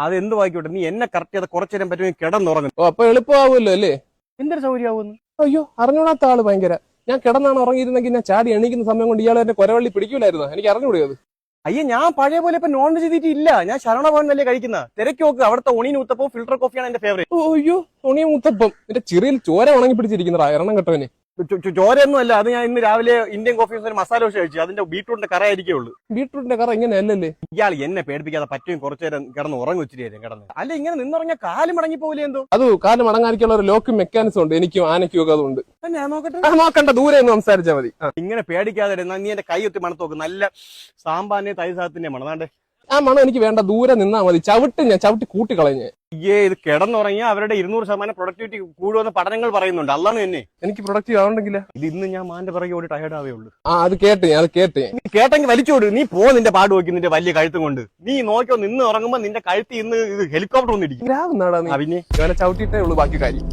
അതെന്ത് വായിക്കോട്ടെ, നീ എന്നെ കറക്റ്റ് ചെയ്ത് കുറച്ചു നേരം പറ്റുമെങ്കിൽ കിടന്നുറങ്ങും. ഓ അപ്പൊ എളുപ്പമാവുമല്ലോ അല്ലേ? എന്തൊരു സൗകര്യമാവുന്നു. അയ്യോ അറിഞ്ഞൂടാത്ത ആള് ഭയങ്കര. ഞാൻ കിടന്നാണ് ഉറങ്ങിയിരുന്നെങ്കിൽ ഞാൻ ചാടി എണീക്കുന്ന സമയം കൊണ്ട് ഇയാൾ എന്നെ കൊരവള്ളി പിടിക്കൂലായിരുന്നു. എനിക്ക് അറിഞ്ഞുകൂടിയത്. അയ്യോ, ഞാൻ പഴയ പോലെ ഇപ്പൊ നോൺ വെജ് തീറ്റിയില്ല. ഞാൻ ശരണഭവൻ തന്നെ കഴിക്കുന്ന. തിരക്ക് നോക്ക്, അവിടുത്തെ ഒണീൻ ഉത്തപ്പവും ഫിൽട്ടർ കോഫിയാണ് എന്റെ ഫേവറേറ്റ്. ഓ അയ്യോ തുണിയ മുത്തപ്പം നിന്റെ ചെറിയിൽ ചോര ഉണങ്ങി പിടിച്ചിരിക്കുന്നതാ എണ്ണം കെട്ടവന്. ചോരയൊന്നും അല്ല, അത് ഞാൻ ഇന്ന് രാവിലെ ഇന്ത്യൻ കോഫി മസാല ദോശ കഴിച്ചു. അതിന്റെ ബീട്രൂട്ടിന്റെ കറ ആയിരിക്കേ ഉള്ളൂ. ബീട്രൂട്ടിന്റെ കറ ഇങ്ങനെ അല്ലല്ലേ? ഇയാൾ എന്നെ പേടിപ്പിക്കാതെ പറ്റും കുറച്ചു നേരം കിടന്ന് ഉറങ്ങി വെച്ചിട്ട് കിടന്ന്. അല്ല ഇങ്ങനെ നിന്നുറങ്ങിയ കാല് മടങ്ങി പോകില്ലേ എന്തോ? അത് കാല് മടങ്ങാനിക്കുള്ള ഒരു ലോക്ക് മെക്കാനിസം ഉണ്ട് എനിക്കും ആനയ്ക്കും ഒക്കെ. അതുകൊണ്ട് ഞാൻ നോക്കട്ടെ. നോക്കണ്ട, ദൂരെ ഒന്ന് സംസാരിച്ചാൽ മതി. ഇങ്ങനെ പേടിക്കാതെ നീ എന്റെ കൈ ഒത്തി മണത്ത് നോക്ക്. നല്ല സാമ്പാറിന്റെ തൈസാത്തിന്റെ മണതാണ്ടേ. ആ മണം എനിക്ക് വേണ്ട, ദൂരെ നിന്നാ മതി. ഞാൻ ചവിട്ടി കൂട്ടിക്കളഞ്ഞ്. ഇത് കിടന്നുറങ്ങിയ അവരുടെ 200% പ്രൊഡക്ടിവിറ്റി കൂടുമെന്ന് പഠനങ്ങൾ പറയുന്നുണ്ട്. അല്ലാന്ന് തന്നെ എനിക്ക് പ്രൊഡക്റ്റീവ് ആവണ്ടെങ്കില് ഇത് ഇന്ന് ഞാൻ മാന്റെ പിറകെ ഓടി ടയർഡ് ആവേ ഉള്ളൂ. അത് കേട്ടേ നീ കേട്ടെങ്കിൽ വലിച്ചോട്. നീ നിന്റെ പാട് നോക്കി നിന്റെ വലിയ കഴുത്തും കൊണ്ട്. നീ നോക്കിയോ, നിന്ന് ഉറങ്ങുമ്പോ നിന്റെ കഴുത്ത് ഇന്ന് ഇത് ഹെലികോപ്റ്റർ ഒന്നിരിക്കും. രാവിലെ നാടാ നീ. പിന്നെ ചവിട്ടിയിട്ടേ ഉള്ളൂ ബാക്കി കാര്യം.